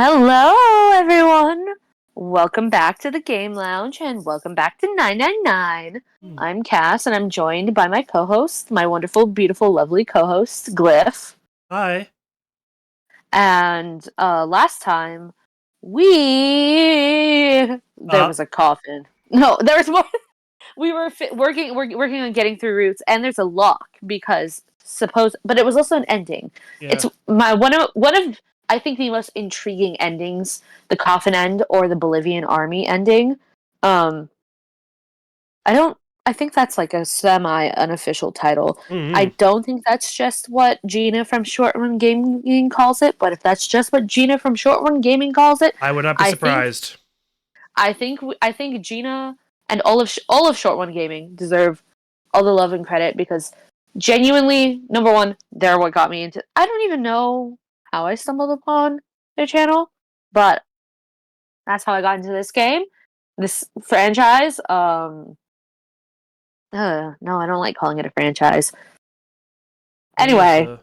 Hello, everyone. Welcome back to the Game Lounge and welcome back to 999. Hmm. I'm Cass and I'm joined by my co-host, my wonderful, beautiful, lovely co-host, Glyph. Hi. And last time there Uh, was a coffin. No, there was more. We were working on getting through routes, and there's a lock because but it was also an ending. yeah. It's one of I think the most intriguing endings, the coffin end or the Bolivian army ending. Um, I don't. I think that's like a semi unofficial title. I Mm-hmm. don't think that's just what Gina from Short Run Gaming calls it, but if that's just what Gina from Short Run Gaming calls it, I would not be I think surprised. I think Gina and all of Short One Gaming deserve all the love and credit because genuinely, number one, they're what got me into. I don't even know how I stumbled upon their channel, but that's how I got into this game, this franchise. No, I don't like calling it a franchise. It is Anyway,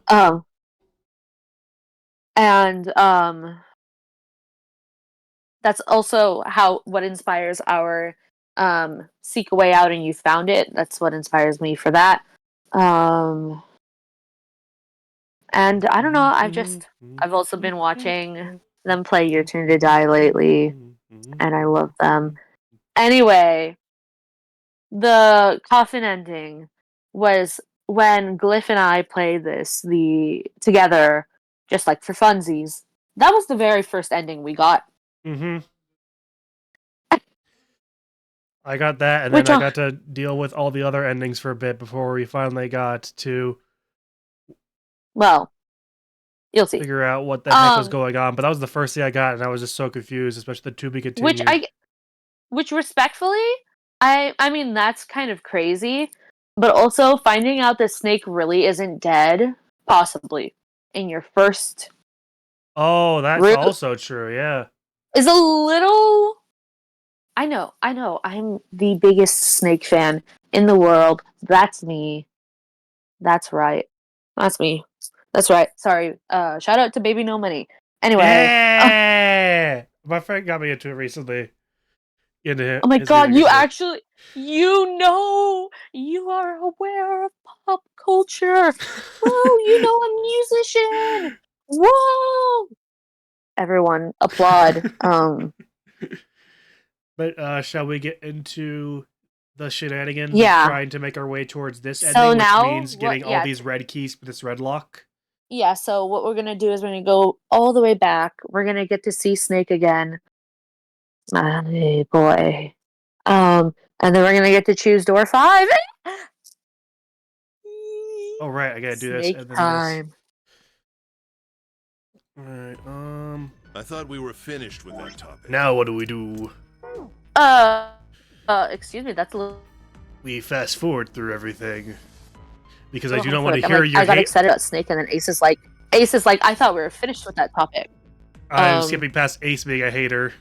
and that's also how what inspires our seek a way out and you found it. That's what inspires me for that. Um and I don't know, I've also been watching them play Your Turn to Die lately and I love them. Anyway, the coffin ending was when Glyph and I played this the together just like for funsies. That was the very first ending we got. Mm-hmm. I got that, and then Which I got to deal with all the other endings for a bit before we finally got to well, you'll see. figure out what the heck was Um going on. But that was the first thing I got, and I was just so confused, especially the to be which continued. I which respectfully, I mean that's kind of crazy, but also finding out that Snake really isn't dead, possibly in your first Oh, that's route also true. Yeah. is a little. I know. I'm the biggest Snake fan in the world. That's me. That's right. That's me. That's right. Sorry. Shout out to Baby No Money. Anyway. Yeah. My friend got me into it recently. Into Oh my his music god, you recently. actually, you are aware of pop culture. Whoa, you know a musician. Whoa. Everyone applaud. But shall we get into the shenanigans of Yeah. trying to make our way towards this So ending, which now means getting all these red keys for this red lock? so what we're going to do is we're going to go all the way back. We're going to get to see Snake again. Hey, boy. And then we're going to get to choose door 5. Oh right, I gotta do this Snake and then this. time. Alright, I thought we were finished with that topic. now what do we do? Uh, excuse me, that's a little. We fast forward through everything. Because I Oh, do I not feel want to like hear your I got hate. excited about Snake, and then Ace is like, I thought we were finished with that topic. I'm skipping past Ace being a hater.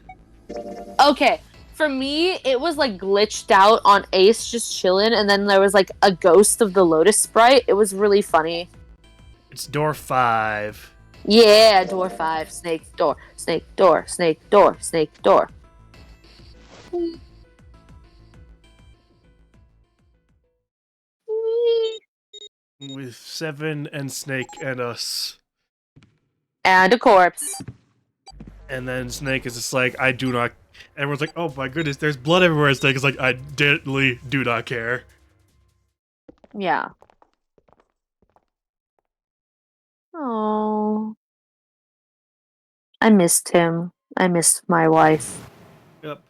Okay, for me, it was like glitched out on Ace just chilling, and then there was like a ghost of the Lotus Sprite. It was really funny. It's door 5. Yeah, door 5, Snake door, Snake door, Snake door, Snake door. With 7 and Snake and us. And a corpse. And then Snake is just like, I do not. Everyone's like, oh my goodness, there's blood everywhere. Snake is like, I deadly do not care. Yeah. Oh, I missed him. I missed my wife. Yep.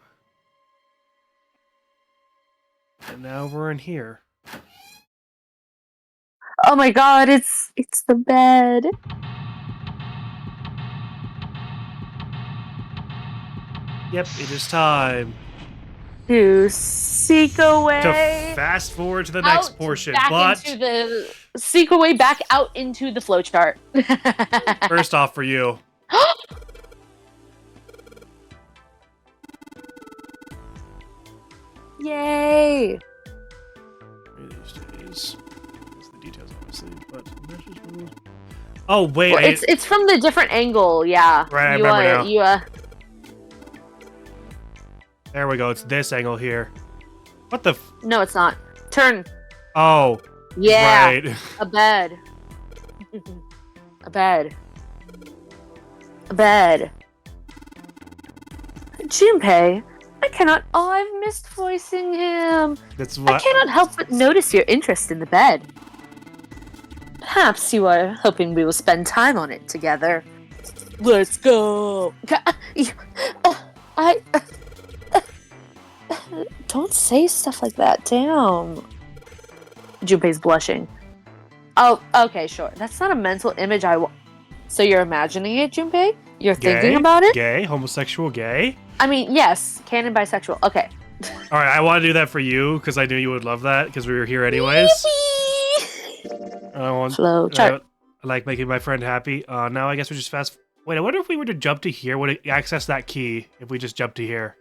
And now we're in here. Oh my god, it's the bed. Yep, it is time To seek to away fast forward to the next portion. seek away back out into the flowchart. First off, for you, Yay! these days, it's the details obviously, but Oh wait, Well, it's from the different angle. Yeah. Right, I remember now. You There we go. It's this angle here. What the? No, it's not. Turn. Oh. Yeah. Right. A bed. A bed. A bed. Junpei, I cannot. Oh, I've missed voicing him. That's what. I cannot help but notice your interest in the bed. Perhaps you are hoping we will spend time on it together. Let's go. I don't say stuff like that. Damn. Junpei's blushing. Oh, okay, sure. That's not a mental image So you're imagining it, Junpei? You're thinking about it? Gay? Homosexual? Gay? I mean, yes. Canon bisexual. Okay. Alright, I want to do that for you, because I knew you would love that, because we were here anyways. Flow chart. I like making my friend happy. Now I guess we just fast... Wait, I wonder if we were to jump to here, would it access that key if we just jump to here?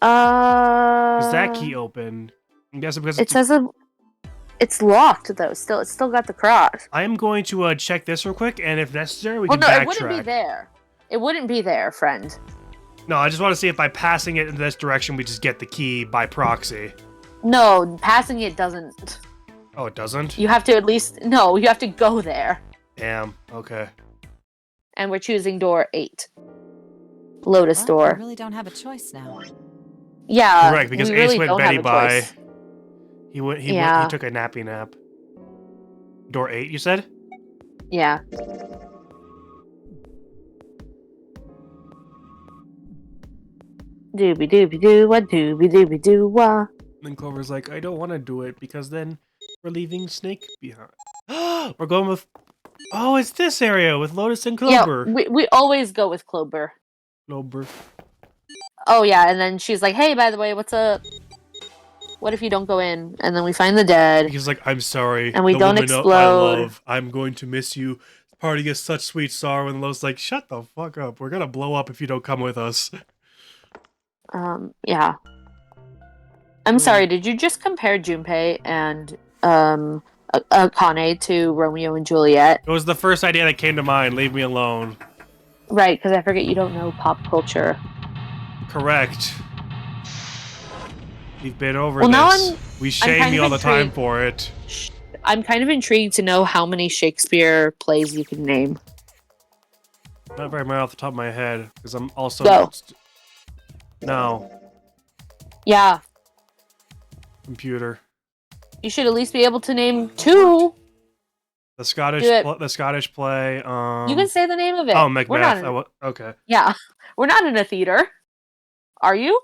Is that key open? I'm guessing because it says it's locked though. It's still got the cross. I am going to check this real quick, and if necessary, we well, can no, backtrack. it wouldn't be there. It wouldn't be there, friend. No, I just want to see if by passing it in this direction, we just get the key by proxy. No, passing it doesn't. Oh, it doesn't? You have to at least... No, you have to go there. Damn, okay. And we're choosing door 8. Lotus door. We really don't have a choice now. Yeah, correct, because we Ace really went don't Betty have a by. choice. He took a nappy nap. Door 8, you said? Yeah. Doobie doobie doo wah doobie doobie doo wah. Then Clover's like, I don't want to do it because then we're leaving Snake behind. We're going with... Oh, it's this area with Lotus and Clover. Yeah, we always go with Clover. Clover. Oh yeah, and then she's like, hey, by the way, what's up? What if you don't go in? And then we find the dead. He's like, I'm sorry. And we the don't woman explode. I love. I'm going to miss you. The party is such sweet sorrow. And Lo's like, shut the fuck up. We're going to blow up if you don't come with us. Yeah. I'm sorry, did you just compare Junpei and, Akane to Romeo and Juliet? It was the first idea that came to mind. Leave me alone. Right, because I forget you don't know pop culture. Correct. We've been over Well, now this. We shame you all the time for it. I'm kind of intrigued to know how many Shakespeare plays you can name. Not very much off the top of my head, because I'm also... Go. No. Yeah. Computer. You should at least be able to name 2. The Scottish play. You can say the name of it. Oh, Macbeth. Okay. Yeah. We're not in a theater. Are you?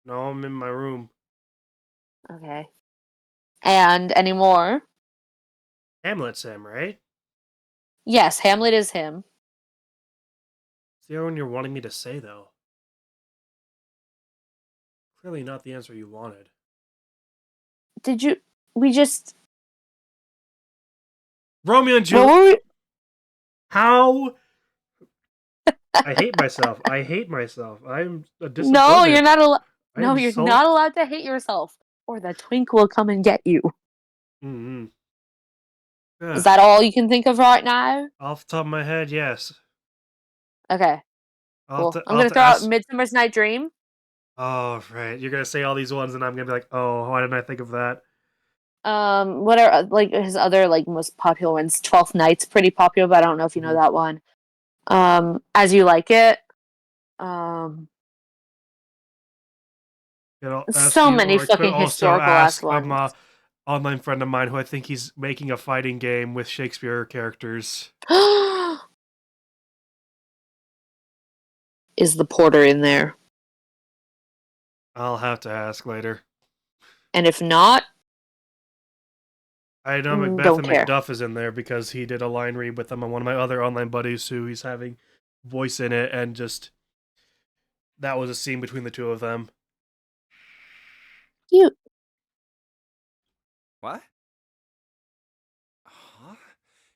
No, I'm in my room. Okay. And any more? Hamlet's him, right? Yes, Hamlet is him. Is the other one you're wanting me to say, though? Clearly not the answer you wanted. Did you... We just... Romeo and What Juliet. were we... How? I hate myself. I hate myself. I'm a disappointment. No, you're not allowed... No, I'm you're so- not allowed to hate yourself. Or the twink will come and get you. Mm-hmm. Is that all you can think of right now? Off the top of my head, yes. Okay. I'll Cool. I'm going to throw out Midsummer's Night Dream. Oh, right. You're going to say all these ones, and I'm going to be like, oh, why didn't I think of that? What are like his other like most popular ones? 12th Night's pretty popular, but I don't know if you know that one. As You Like It. So many fucking historical ass ones. Online friend of mine who I think he's making a fighting game with Shakespeare characters. Is the porter in there? I'll have to ask later. And if not, I know Macbeth don't and care. Macduff is in there because he did a line read with them on one of my other online buddies who he's having voice in it, and just that was a scene between the two of them. cute. What? Huh?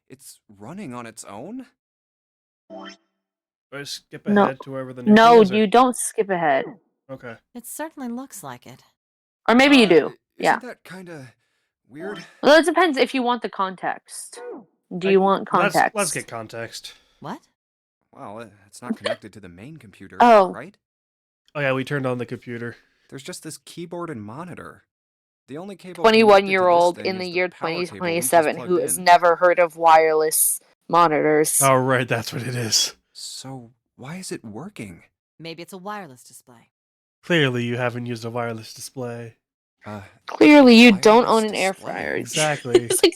It's running on its own? Or skip No. ahead to wherever the new No, thing is, or- you don't skip ahead. Okay. It certainly looks like it. Or maybe you do. Isn't Yeah. that kinda Weird. Well, it depends if you want the context. Do you want context? Let's get context. What? Well, it's not connected to the main computer, Oh. right? Oh yeah, we turned on the computer. There's just this keyboard and monitor. The only cable 21-year-old in the year 2027 who has never heard of wireless monitors. Oh right, that's what it is. So why is it working? Maybe it's a wireless display. Clearly, you haven't used a wireless display. Clearly, you don't wireless own an air display. fryer. Exactly. It's like,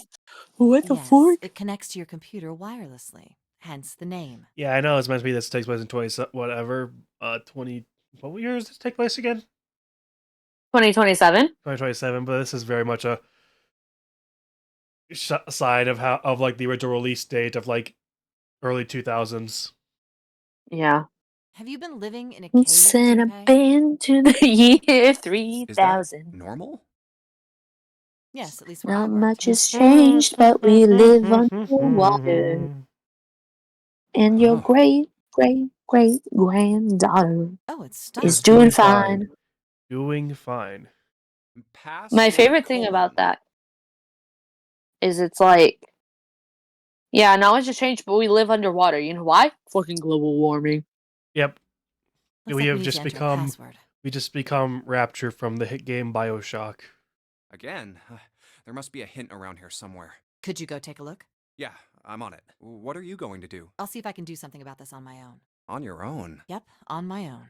what the Yes, fuck? it connects to your computer wirelessly. Hence the name. Yeah, I know it's meant to be this takes place in 20 whatever 20. What year does this take place again? 2027. 2027. But this is very much a side of like the original release date of like early 2000s. Yeah. Have you been living in a cave? Sent a Junpei? band to the year Is that 3000. normal? Yes, at least where I Not work. much has changed, but we live underwater. And your Oh. great granddaughter Oh, it's is stopped. doing fine. Doing fine. Pass My or favorite thing colon? about that is it's like, yeah, knowledge has changed, but we live underwater. You know why? Fucking global warming. Yep. Looks We like have need just to enter a become- password. We just become Rapture from the hit game BioShock. Again, there must be a hint around here somewhere. Could you go take a look? Yeah, I'm on it. What are you going to do? I'll see if I can do something about this on my own. On your own? Yep, on my own.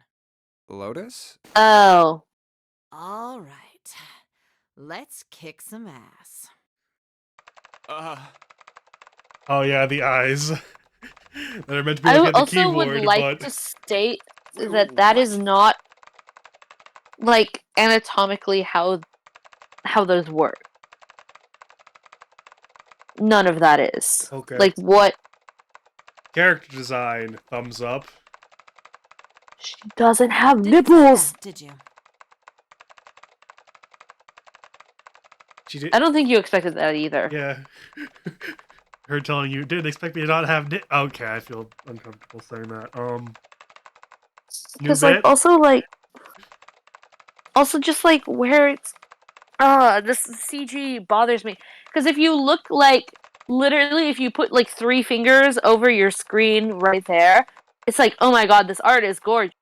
Lotus? Oh. All right. Let's kick some ass. Oh yeah, the eyes. that are meant to be I looking at the also keyboard, would like but to state Wait, that what? is not like anatomically how those work. None of that is. okay. Like what? Character design, thumbs up. She doesn't have Didn't expect nipples. that, did you? She did. I don't think you expected that either. Yeah. Her telling you didn't expect me to not have Okay, I feel uncomfortable saying that. New Because bit. also just like where it's this CG bothers me. Because if you look like literally if you put like 3 fingers over your screen right there, it's like, oh my god, this art is gorgeous.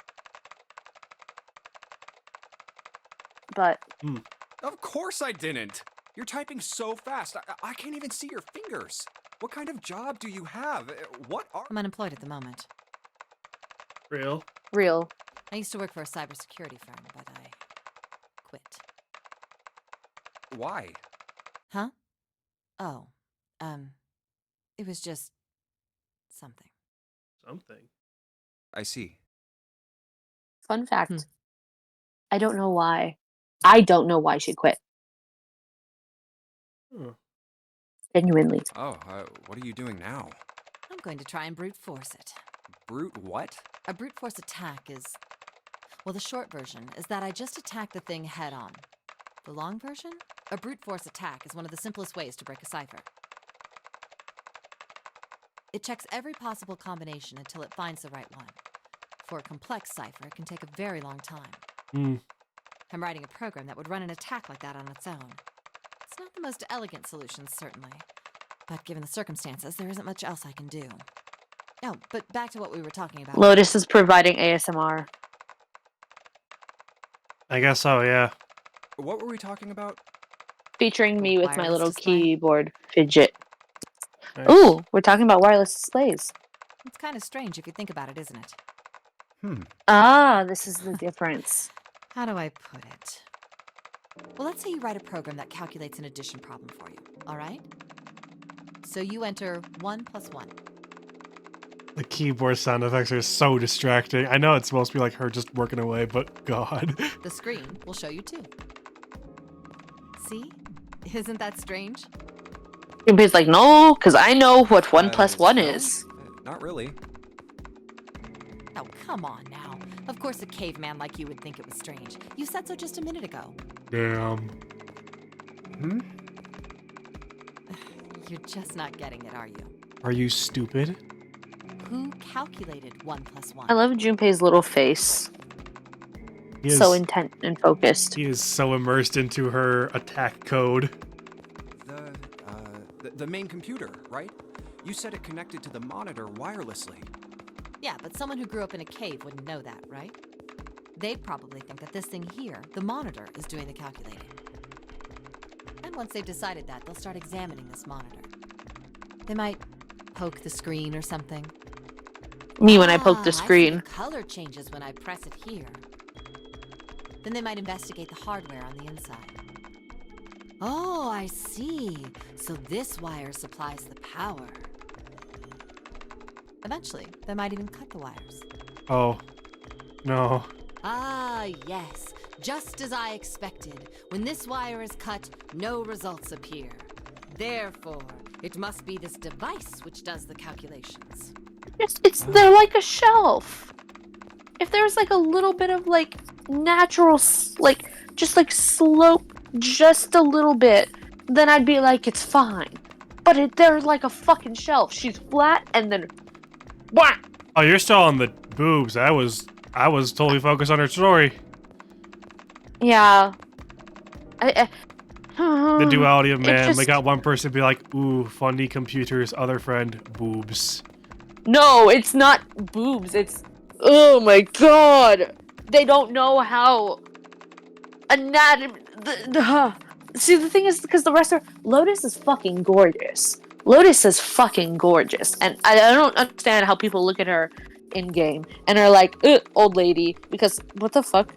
But Of course I didn't! You're typing so fast, I can't even see your fingers. What kind of job do you have? What are... I'm unemployed at the moment. Real. real. I used to work for a cybersecurity firm, but I quit. Why? Huh? Oh, it was just something. Something. I see. Fun fact. Hmm. I don't know why. I don't know why she quit. Huh. Genuinely. Oh, what are you doing now? I'm going to try and brute force it. Brute what? A brute force attack is... Well, the short version is that I just attack the thing head on. The long version? A brute force attack is one of the simplest ways to break a cipher. It checks every possible combination until it finds the right one. For a complex cipher, it can take a very long time. I'm writing a program that would run an attack like that on its own. It's not the most elegant solution, certainly. But given the circumstances, there isn't much else I can do. Oh, but back to what we were talking about. Lotus is providing ASMR. I guess so, yeah. What were we talking about? Featuring me with my Wireless little display? keyboard fidget. Nice. Ooh, we're talking about wireless displays. It's kind of strange if you think about it, isn't it? Ah, this is the difference. How do I put it? Well, let's say you write a program that calculates an addition problem for you, all right? So you enter 1 + 1. The keyboard sound effects are so distracting. I know it's supposed to be like her just working away, but god. The screen will show you 2. See? Isn't that strange? Junpei's like, no, because I know what 1 + 1 no, is. Not really. Oh, come on now. Of course a caveman like you would think it was strange. You said so just a minute ago. Damn. You're just not getting it, are you? Are you stupid? Who calculated 1 + 1? I love Junpei's little face. He is, So intent and focused. he is so immersed into her attack code. the main computer, right? You said it connected to the monitor wirelessly. Yeah, but someone who grew up in a cave wouldn't know that, right? They'd probably think that this thing here, the monitor, is doing the calculating. And once they've decided that, they'll start examining this monitor. They might poke the screen or something. Me when I poke the I see screen. the color changes when I press it here. Then they might investigate the hardware on the inside. Oh, I see. So this wire supplies the power. Eventually, they might even cut the wires. Oh. No. Ah, yes. Just as I expected. When this wire is cut, no results appear. Therefore, it must be this device which does the calculations. They're like a shelf. If there was like a little bit of like natural, just like slope just a little bit, then I'd be like, it's fine. But there's like a fucking shelf. She's flat and then, wah! Oh, you're still on the boobs. I was totally focused on her story. Yeah. The duality of man. just- They got one person be like, ooh, funny computers, other friend, boobs. No, it's not boobs. It's, oh my god. They don't know how anatomy. See, the thing is, because the rest are, Lotus is fucking gorgeous. Lotus is fucking gorgeous, and I don't understand how people look at her in game and are like, old lady, because what the fuck?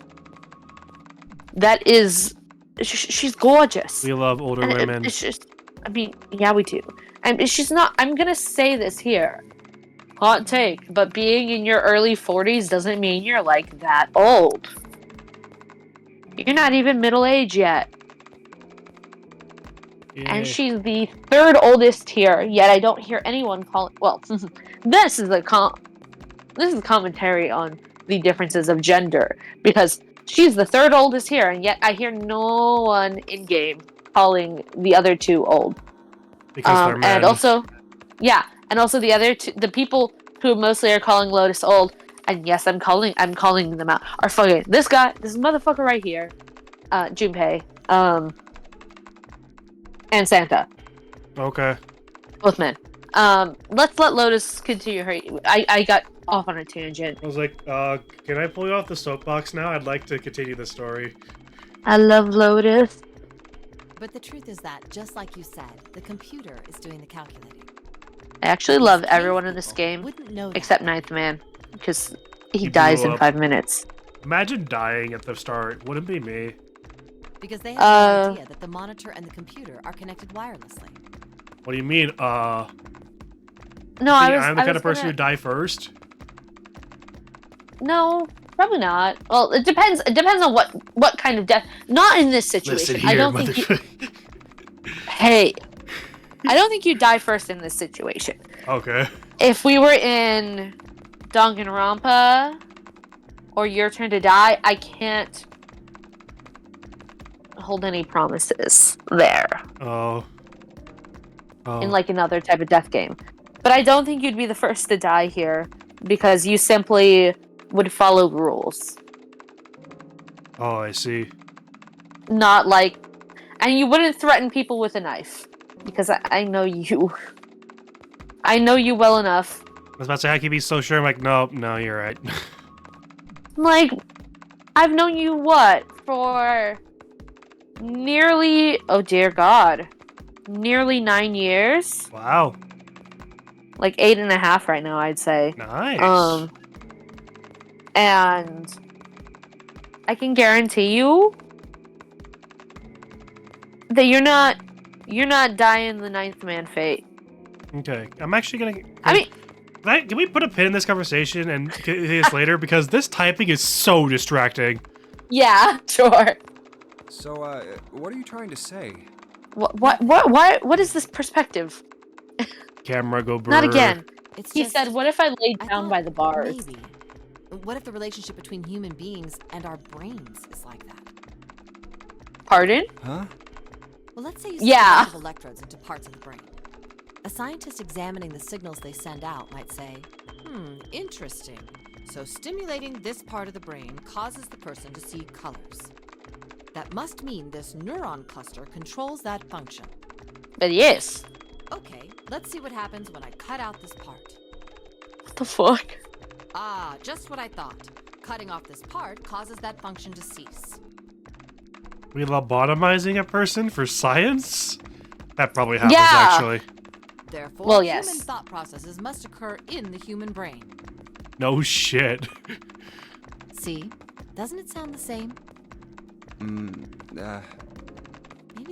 That is, she's gorgeous. We love older And women. it's just, I mean, yeah, we do. And she's not. I'm gonna say this here. Hot take, but being in your early 40s doesn't mean you're like that old. You're not even middle age yet. Yeah. And she's the third oldest here, yet I don't hear anyone calling. Well, this is a commentary on the differences of gender, because she's the third oldest here, and yet I hear no one in game calling the other two old. Because they're men. And also, yeah, and also the other two, the people who mostly are calling Lotus old, and yes, I'm calling them out, are fucking this motherfucker right here, Junpei, and Santa, Okay. both men. Let's let Lotus continue her. I got off on a tangent. I was like, can I pull you off the soapbox now? I'd like to continue the story. I love Lotus. But the truth is that, just like you said, the computer is doing the calculating. I actually These love cave everyone in this people game, wouldn't know that. except Ninth Man, because he He dies blew in up. 5 minutes. Imagine dying at the start. Wouldn't be me. Because they have no idea that the monitor and the computer are connected wirelessly. What do you mean? No, I'm the kind of person who die first. No, probably not. Well, it depends. It depends on what kind of death. Not in this situation. Listen here, I don't think you. Hey, I don't think you die first in this situation. Okay. If we were in Danganronpa or Your Turn to Die, I can't hold any promises there Oh. in like another type of death game. But I don't think you'd be the first to die here because you simply would follow rules. Oh, I see. Not like, and you wouldn't threaten people with a knife because I know you. I know you well enough. I was about to say, how can you be so sure? I'm like, no, you're right. Like, I've known you for nearly, oh dear God, nearly 9 years. Wow. Like 8.5 right now, I'd say. Nice. And I can guarantee you that you're not dying the Ninth Man fate. Okay. I'm actually gonna... I mean, Can we put a pin in this conversation and get this later? Because this typing is so distracting. yeah, sure. So, what are you trying to say? What is this perspective? Camera go blur. Not again. It's He just, said, what if I laid I down thought by the bars? Maybe. What if the relationship between human beings and our brains is like that? Pardon? Huh? Well, let's say you Yeah. stick a bunch of electrodes into parts of the brain. A scientist examining the signals they send out might say, interesting. So stimulating this part of the brain causes the person to see colors. That must mean this neuron cluster controls that function. But yes. Okay, let's see what happens when I cut out this part. What the fuck? Ah, just what I thought. Cutting off this part causes that function to cease. We lobotomizing a person for science? That probably happens, Yeah. actually. Therefore, Well, yes. human thought processes must occur in the human brain. No shit. See? Doesn't it sound the same? Maybe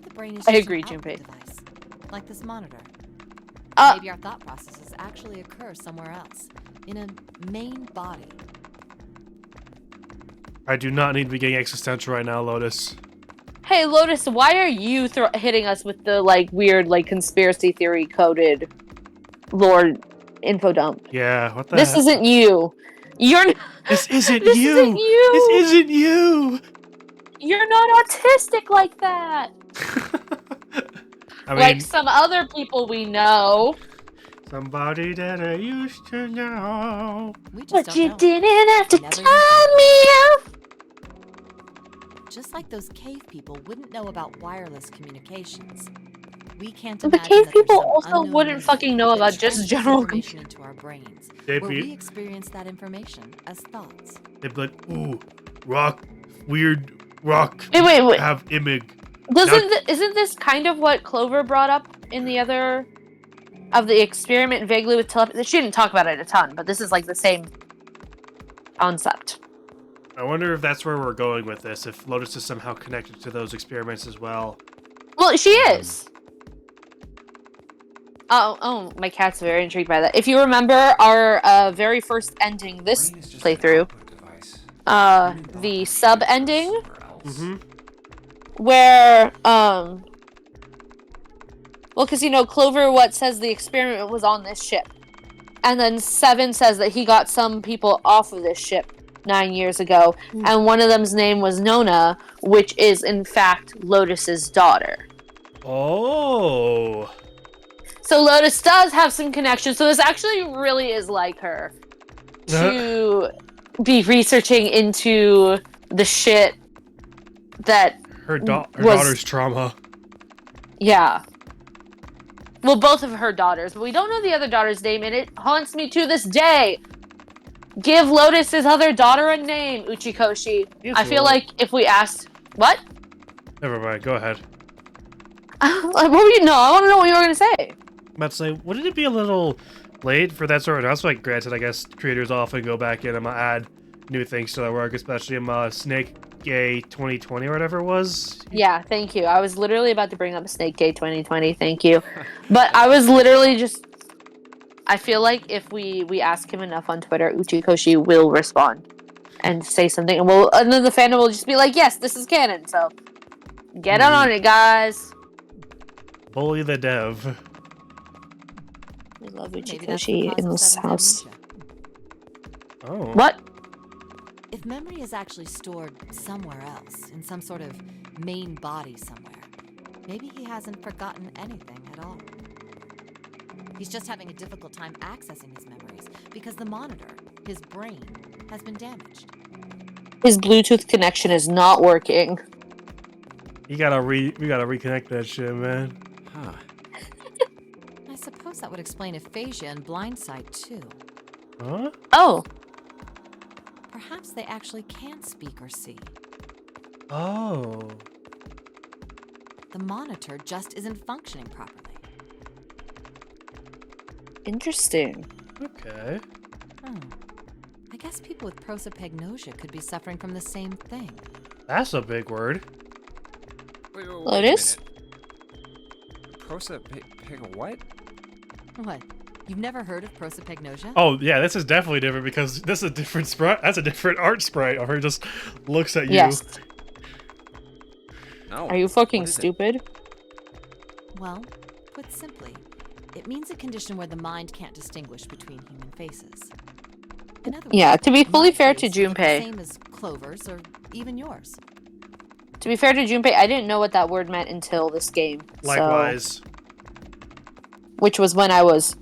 the brain is I just agree, an output Junpei. device, like this monitor. Uh, Maybe our thought processes actually occur somewhere else, in a main body. I do not need to be getting existential right now, Lotus. Hey, Lotus, why are you hitting us with the, like, weird, like, conspiracy theory coded lore info dump? Yeah, what the This heck? isn't you. You're This isn't This you! isn't you! This isn't you! You're not autistic like that. I mean, Like some other people we know. somebody that I used to know. We just But don't you know. didn't have to Never even tell me. Just like those cave people wouldn't know about wireless communications. We can't The imagine cave that there's people some also unknown wouldn't medium fucking know that about just transfers general information into our brains, They'd where be- we experience that information as thoughts. They'd be like, ooh, rock, weird rock, Wait. have image. Isn't this kind of what Clover brought up in the other of the experiment vaguely with telepathy? She didn't talk about it a ton, but this is like the same concept. I wonder if that's where we're going with this, if Lotus is somehow connected to those experiments as well. Well, she is. Oh, my cat's very intrigued by that. If you remember our very first ending this playthrough, the sub ending, Mm-hmm. where well, because Clover says the experiment was on this ship, and then Seven says that he got some people off of this ship 9 years ago, and one of them's name was Nona, which is in fact Lotus's daughter. Oh. So Lotus does have some connection. So this actually really is like her to be researching into the shit that Her daughter's trauma. Yeah. Well, both of her daughters, but we don't know the other daughter's name, and it haunts me to this day. Give Lotus's other daughter a name, Uchikoshi. Yes, I feel Lord. like if we asked... What? Never mind, go ahead. What were you... No, I want to know what you were going to say. I'm about to say, wouldn't it be a little late for that sort of announcement? Like, granted, I guess creators often go back in and add new things to their work, especially in Snake Gay 2020 or whatever it was. Yeah, thank you. I was literally about to bring up Snake Gate 2020. Thank you. But I was literally just... I feel like if we ask him enough on Twitter, Uchikoshi will respond and say something, and then the fandom will just be like, "Yes, this is canon." So get on it, guys. Bully the dev. We love Maybe that's the Uchikoshi cause in of this Seven's house. amnesia. Oh. What? If memory is actually stored somewhere else, in some sort of main body somewhere, maybe he hasn't forgotten anything at all. He's just having a difficult time accessing his memories because the monitor, his brain, has been damaged. His Bluetooth connection is not working. We gotta reconnect that shit, man. Huh. I suppose that would explain aphasia and blindsight too. Huh? Oh, Perhaps they actually can't speak or see. Oh. The monitor just isn't functioning properly. interesting. Okay. I guess people with prosopagnosia could be suffering from the same thing. That's a big word. Wait Lotus? What? What? You've never heard of prosopagnosia? Oh, yeah, this is definitely different because this is a different sprite. That's a different art sprite. Or he just looks at you. Yes. No. Are you fucking What is it? stupid? Well, put simply, it means a condition where the mind can't distinguish between human faces. In other words, Yeah, to be fully my fair to face is the Junpei. same as Clover's or even yours. To be fair to Junpei, I didn't know what that word meant until this game. Likewise. Which was when I was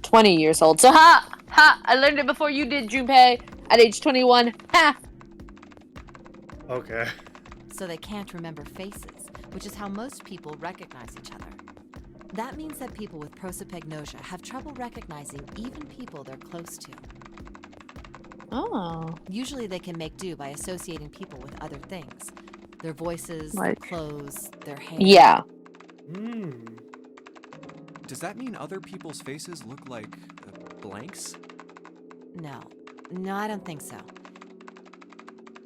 20 years old. So ha! I learned it before you did, Junpei. At age 21. Ha! Okay. So they can't remember faces, which is how most people recognize each other. That means that people with prosopagnosia have trouble recognizing even people they're close to. Oh. Usually they can make do by associating people with other things. Their voices, their Like- clothes, their hair. Yeah. Does that mean other people's faces look like blanks? No. No, I don't think so.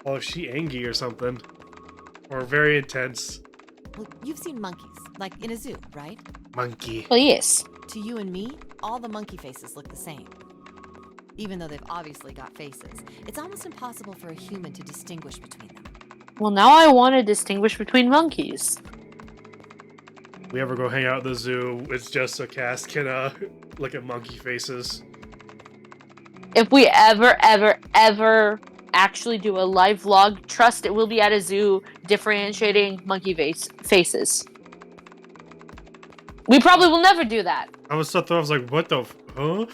Oh, is she angry or something? Or very intense. Well, you've seen monkeys, like in a zoo, right? Monkey. Well, yes. To you and me, all the monkey faces look the same. Even though they've obviously got faces, it's almost impossible for a human to distinguish between them. Well, now I want to distinguish between monkeys. We ever go hang out at the zoo, it's just so Cass can look at monkey faces. If we ever actually do a live vlog, trust it will be at a zoo differentiating monkey faces. We probably will never do that. I was so thrown, I was like, what the huh?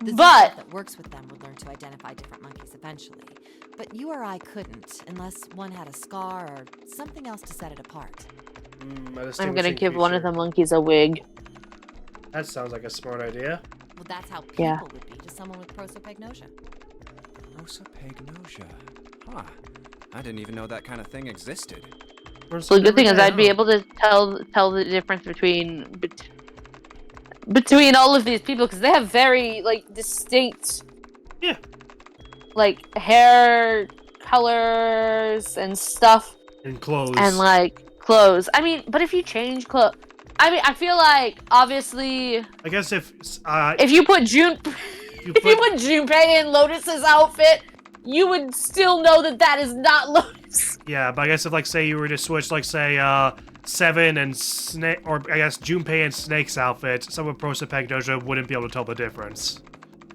The zoo But- staff that works with them would learn to identify different monkeys eventually. But you or I couldn't, unless one had a scar or something else to set it apart. I'm gonna give one of the monkeys a wig. That sounds like a smart idea. Well, that's how people Yeah. would be to someone with prosopagnosia. Prosopagnosia. Huh. I didn't even know that kind of thing existed. So the good thing is I'd be able to tell the difference between all of these people because they have very like distinct Yeah. like hair colors and stuff And clothes. and like clothes. I mean, but if you change clothes, I mean, I feel like obviously I guess if if you put you if you put Junpei in Lotus's outfit, you would still know that that is not Lotus. yeah, but I guess if like say you were to switch like say Seven and Snake, or I guess Junpei and Snake's outfit, someone with prosopagnosia wouldn't be able to tell the difference.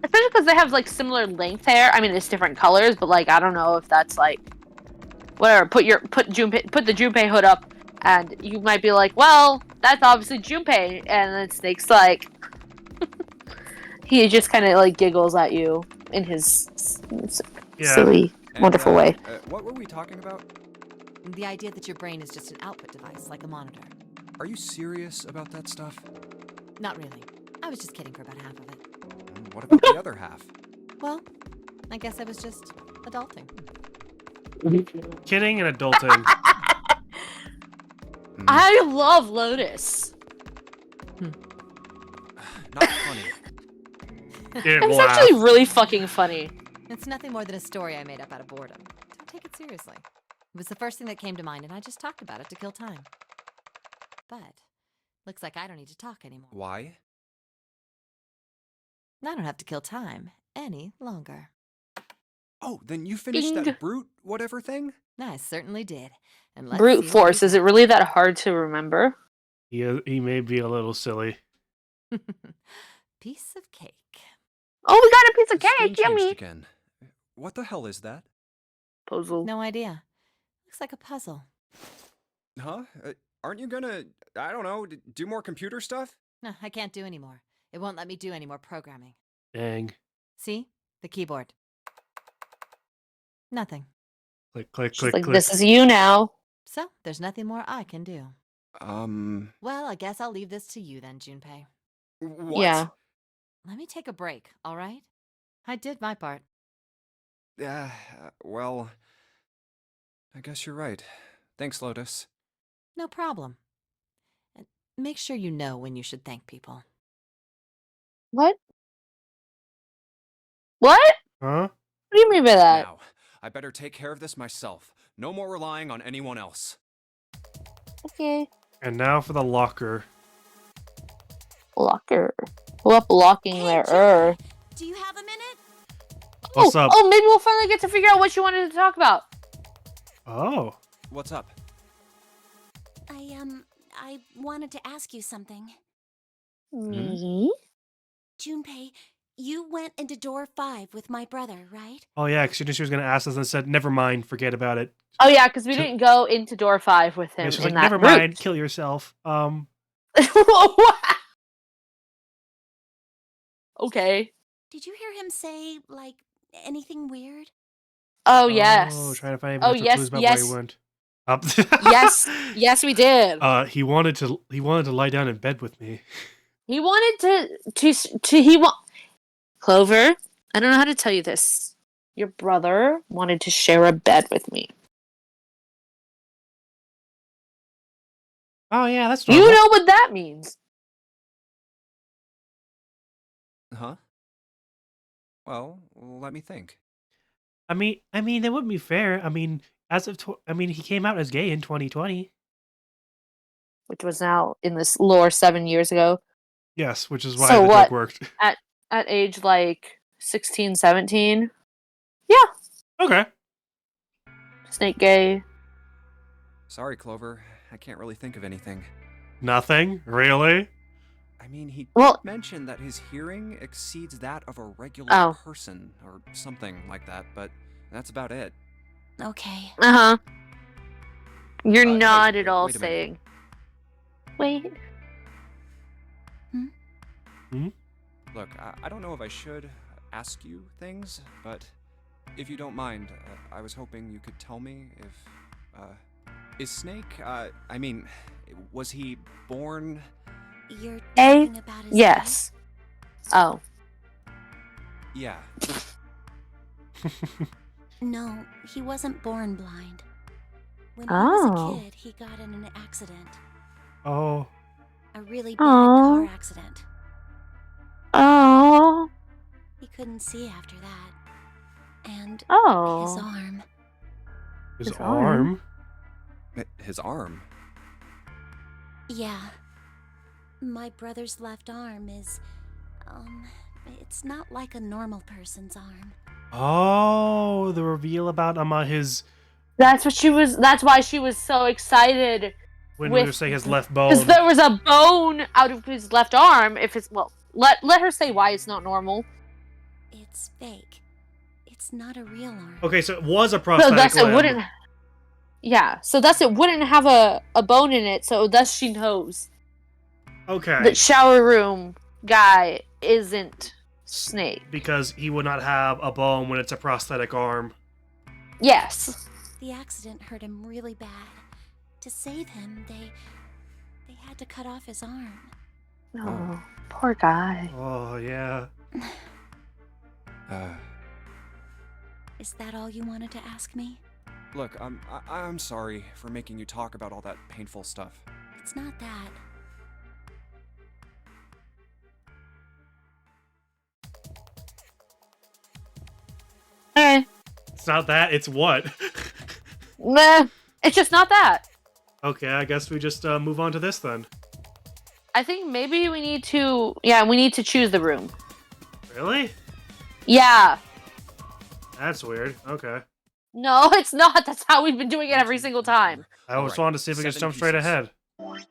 Especially because they have like similar length hair. I mean, it's different colors, but like I don't know if that's like whatever. Put the Junpei hood up, and you might be like, well, that's obviously Junpei, and then Snake's like, he just kind of like giggles at you in his Yeah. silly, And, wonderful way. What were we talking about? The idea that your brain is just an output device, like a monitor. Are you serious about that stuff? Not really. I was just kidding for about half of it. What about the other half? Well, I guess I was just adulting. Kidding and adulting. I love Lotus. Not funny. Didn't It's laugh. actually really fucking funny. It's nothing more than a story I made up out of boredom. Don't take it seriously. It was the first thing that came to mind, and I just talked about it to kill time. But looks like I don't need to talk anymore. Why? I don't have to kill time any longer. Oh, then you finished Ding. that brute whatever thing? I certainly did. And let's Brute see what force. we Is it really that hard to remember? He may be a little silly. got. Piece of cake. Oh, we got a piece of The screen cake. changed Yummy. again. What the hell is that? Puzzle. No idea. Looks like a puzzle. Huh? Aren't you gonna, I don't know, do more computer stuff? No, I can't do anymore. It won't let me do any more programming. Dang. See? The keyboard. Nothing. Click, click, She's click, like, click. this is you now. So, there's nothing more I can do. Well, I guess I'll leave this to you then, Junpei. What? Yeah. Let me take a break, all right? I did my part. Well, I guess you're right. Thanks, Lotus. No problem. And make sure you know when you should thank people. What? What? Huh? What do you mean by that? Now, I better take care of this myself. No more relying on anyone else. Okay. And now for the locker. Locker. Pull up locking Hey, there. Do you have a minute? What's up? Oh, maybe we'll finally get to figure out what you wanted to talk about. Oh. What's up? I wanted to ask you something. Me? Junpei, you went into door 5 with my brother, right? Oh yeah, because she was gonna ask us and said, "Never mind, forget about it." Oh yeah, because we So- didn't go into door 5 with him And she's in like, that "Never route. mind, kill yourself." Okay. Did you hear him say, like, anything weird? Oh yes. Oh, trying to find Oh, any yes, clues about yes. where he went. Yes, we did. He wanted to lie down in bed with me. He wanted to Clover, I don't know how to tell you this. Your brother wanted to share a bed with me. Oh yeah, that's You normal. know what that means. Huh? Well, let me think. I mean, that wouldn't be fair. I mean, he came out as gay in 2020. Which was now in this lore 7 years ago. Yes, which is why So the what? joke worked. At age like 16, 17? Yeah. Okay. Snake gay. Sorry, Clover. I can't really think of anything. Nothing? Really? I mean, he Well- did mention that his hearing exceeds that of a regular Oh. person, or something like that, but that's about it. Okay. Uh-huh. You're Hey, not at all wait a minute. saying. Wait. Look, I don't know if I should ask you things, but if you don't mind, I was hoping you could tell me if, is Snake, I mean, was he born... You're A? talking about his Yes. Oh. Yeah. eye? No, he wasn't born blind. When he Oh. was a kid, he got in an accident. Oh. A really bad Oh. car accident. Oh. He couldn't see after that. And his Oh. arm. His His arm? arm? His arm? Yeah. My brother's left arm is, it's not like a normal person's arm. Oh, the reveal about his That's why she was so excited. when we were With- saying his left bone. Because there was a bone out of his left arm. If it's, well, let her say why it's not normal. It's fake. It's not a real arm. Okay, so it was a So prosthetic thus it limb. wouldn't. Yeah, so thus it wouldn't have a bone in it. So thus she knows Okay. that shower room guy isn't Snake. Because he would not have a bone when it's a prosthetic arm. Yes. The accident hurt him really bad. To save him, they had to cut off his arm. Oh, poor guy. Oh, yeah. Is that all you wanted to ask me? Look, I'm sorry for making you talk about all that painful stuff. It's not that. It's not that, it's what? Meh. It's just not that. Okay, I guess we just move on to this then. I think maybe we need to. Yeah, we need to choose the room. Really? Yeah. That's weird. Okay. No, it's not. That's how we've been doing it every single time. I always wanted to see if we could 7 jump straight pieces. ahead.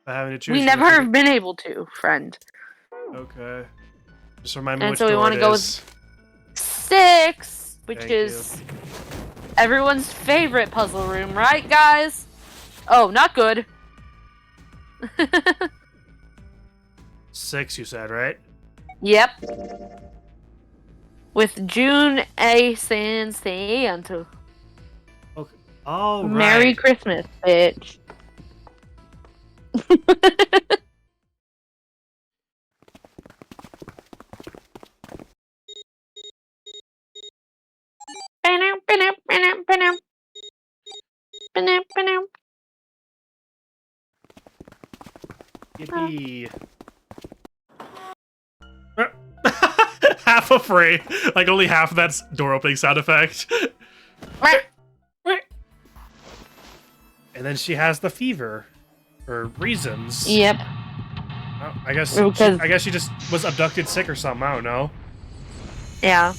By having to choose. We never have been able to, friend. Okay. Just remind me And which so we door wanna it go is. 6, which Thank is everyone's favorite puzzle room, right, guys? Oh, not good. 6, you said, right? Yep. With June A. Santo. Okay. Oh, right. Merry Christmas, bitch. Yippee. Half afraid. Like, only half of that's door opening sound effect. And then she has the fever. For reasons. Yep. Oh, I guess she just was abducted sick or something. I don't know. Yeah.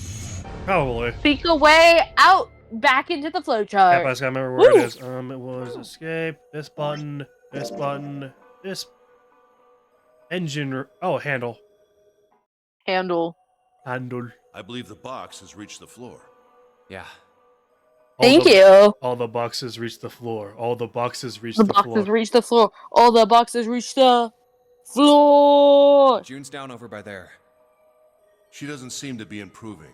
Probably. Speak away out back into the flowchart. Yep, I just gotta remember where Woo! it is. It was escape, this button, this engine. Oh, handle. Handle. Handle. I believe the box has reached the floor. Yeah. Thank you. All the boxes reach the floor. All the boxes reach The the boxes floor. reach the floor. All the boxes reach the floor. June's down over by there. She doesn't seem to be improving.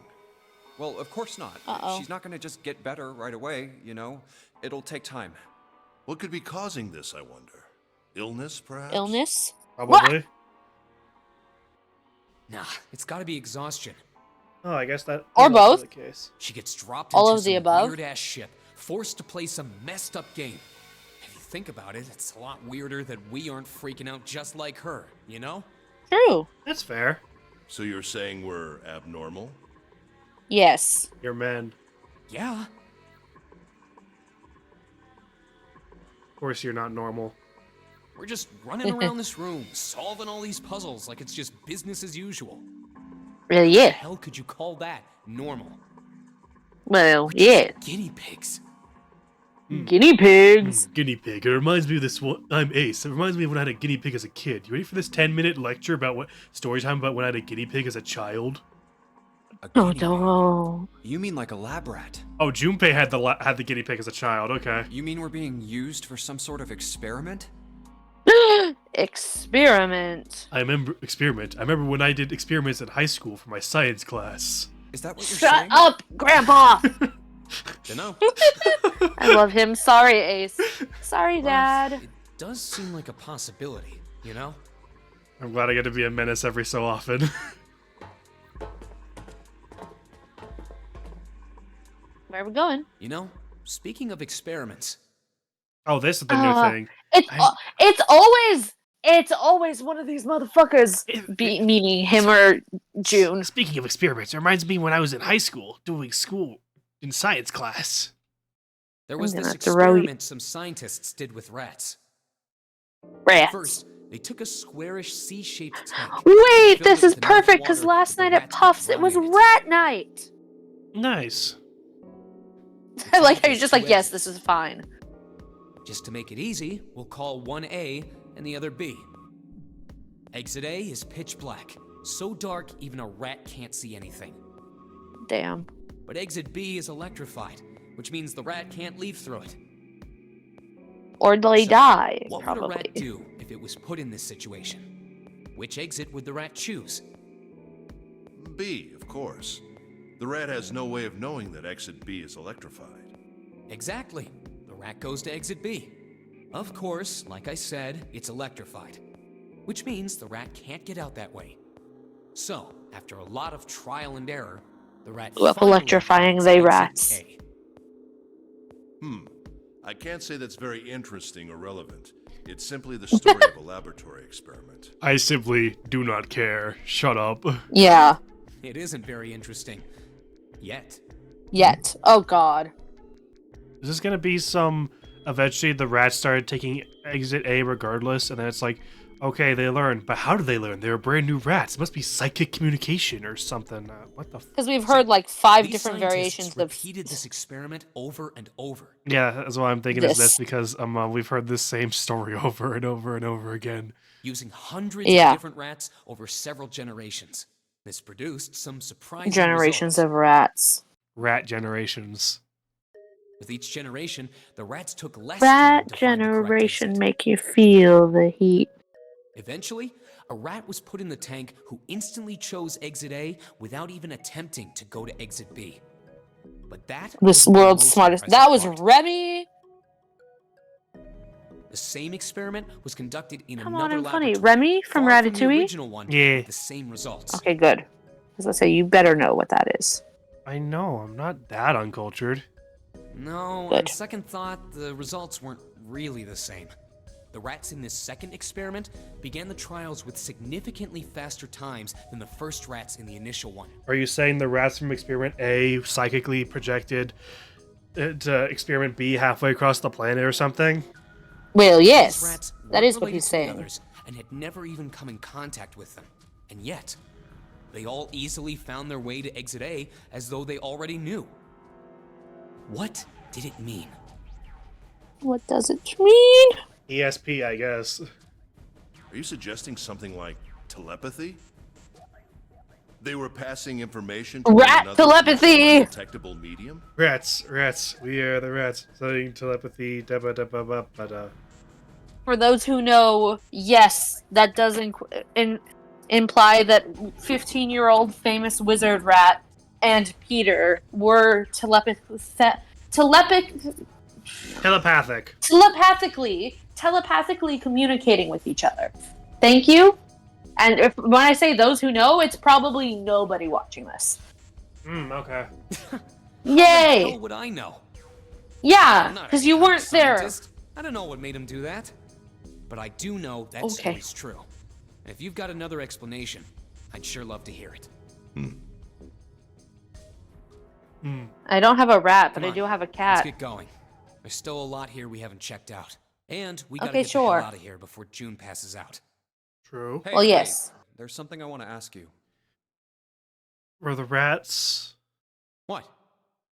Well, of course not. Uh-oh. She's not gonna just get better right away, you know? It'll take time. What could be causing this, I wonder? Illness, perhaps? Illness? Probably. Nah, it's gotta be exhaustion. Oh, I guess that Or is also both. the case. She gets dropped All into of the some above? weird-ass ship, forced to play some messed-up game. If you think about it, it's a lot weirder that we aren't freaking out just like her, you know? True. That's fair. So you're saying we're abnormal? Yes. You're men. Yeah. Of course, you're not normal. We're just running around this room, solving all these puzzles like it's just business as usual. Really, How the yeah. hell could you call that normal? Well, yeah. Guinea pigs. Guinea pigs. Guinea pig. It reminds me of this one. I'm Ace. It reminds me of when I had a guinea pig as a kid. You ready for this 10-minute lecture about what story time about when I had a guinea pig as a child? A Oh, guinea pig? no. You mean like a lab rat? Oh, Junpei had the guinea pig as a child. Okay. You mean we're being used for some sort of experiment? Experiment. I remember when I did experiments in high school for my science class. Is that what you're Shut saying? up, Grandpa! Dunno. I love him. Sorry, Ace. Sorry, Well, Dad. It does seem like a possibility, you know? I'm glad I get to be a menace every so often. Where are we going? You know, speaking of experiments, Oh, this is the new thing. It's always one of these motherfuckers. Meaning him or June. Speaking of experiments, it reminds me when I was in high school doing school in science class. there was I'm this gonna throw you- experiment some scientists did with rats. Rats. First, they took a squarish C-shaped tank. Wait, filled this it is with enough perfect because water last that the night at rats could Puffs it was drown in rat night. Nice. I like how you're just like, yes, this is fine. Just to make it easy, we'll call one A and the other B. Exit A is pitch black, so dark even a rat can't see anything. Damn. But exit B is electrified, which means the rat can't leave through it. Or they So, die, What probably. would a rat do if it was put in this situation? Which exit would the rat choose? B, of course. The rat has no way of knowing that exit B is electrified. Exactly. The rat goes to exit B. Of course, like I said, it's electrified. Which means the rat can't get out that way. So, after a lot of trial and error, the rat Well, finally electrifying finds they exit rats. A. I can't say that's very interesting or relevant. It's simply the story of a laboratory experiment. I simply do not care. Shut up. Yeah. It isn't very interesting. Yet. Yet. Oh god. Is this gonna be some... Eventually the rats started taking exit A regardless, and then it's like, okay, they learned, but how did they learn? They were brand new rats. It must be psychic communication or something. What the Because we've heard like 5 These different scientists variations of... repeated this experiment over and over. Yeah, that's why I'm thinking is this, This. because we've heard this same story over and over and over again. Using hundreds Yeah. of different rats over several generations. This produced some surprising generations results. of rats. Rat generations. With each generation, the rats took less Rat time to find the correct generation exit. make you feel the heat. Eventually, a rat was put in the tank who instantly chose exit A without even attempting to go to exit B. But that This was the world's most smartest. impressive That was part. Remy. The same experiment was conducted in Come on, another I'm funny. laboratory, Remy from far the Ratatouille? original one, Yeah. with the same results. Okay, good. As I say, you better know what that is. I know, I'm not that uncultured. No, on Good. second thought, the results weren't really the same. The rats in this second experiment began the trials with significantly faster times than the first rats in the initial one. Are you saying the rats from experiment A psychically projected to experiment B halfway across the planet or something? Well, These yes. rats That weren't is what related he's to the saying. others and had never even come in contact with them. And yet, they all easily found their way to exit A as though they already knew. What did it mean? What does it mean? ESP, I guess. Are you suggesting something like telepathy? They were passing information to Rat one another through telepathy! some undetectable medium? Rats, we are the rats. Studying telepathy, da-ba-da-ba-ba-ba-da. For those who know, yes, that does imply that 15-year-old famous wizard rat and Peter were Telepathic. Telepathically communicating with each other. Thank you. And when I say those who know, it's probably nobody watching this. Okay. How the Yay! hell would I know? Yeah, I'm not because any you kind of weren't there. scientist. I don't know what made him do that. But I do know that story's true. And if you've got another explanation, I'd sure love to hear it. I don't have a rat, but Come I on, do have a let's cat. get going. There's still a lot here we haven't checked out. And we gotta Okay, get the hell sure. out of here before June passes out. True. Hey, Well, wait. yes. There's something I want to ask you. Were the rats? What?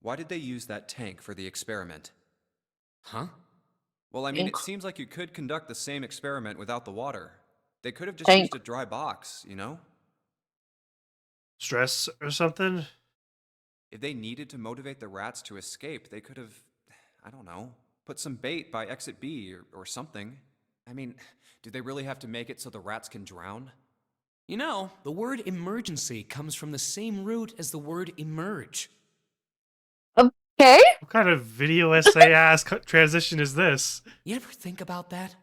Why did they use that tank for the experiment? Huh? Well, I mean, it seems like you could conduct the same experiment without the water. They could have just Tank. used a dry box, you know? Stress or something? If they needed to motivate the rats to escape, they could have, I don't know, put some bait by exit B or something. I mean, do they really have to make it so the rats can drown? You know, the word emergency comes from the same root as the word emerge. Okay. What kind of video essay ass transition is this? You ever think about that?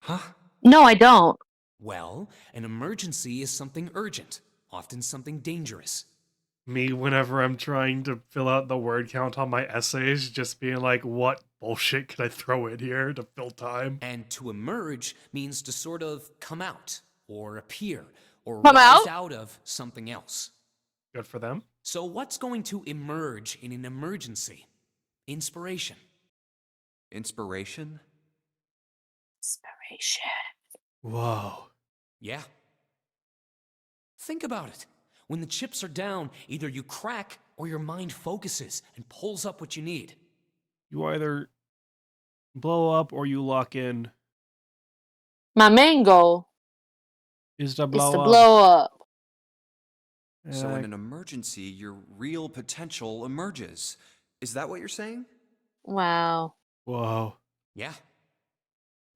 Huh? No, I don't. Well, an emergency is something urgent, often something dangerous. Me, whenever I'm trying to fill out the word count on my essays, just being like, what bullshit can I throw in here to fill time? And to emerge means to sort of come out, or appear, or Come rise out? out of something else. Good for them. So what's going to emerge in an emergency? Inspiration. Inspiration? Inspiration. Whoa. Yeah. Think about it. When the chips are down, either you crack or your mind focuses and pulls up what you need. You either blow up or you lock in. My main goal Is to is blow to up. blow up. So in an emergency, your real potential emerges. Is that what you're saying? Wow. Whoa. Yeah.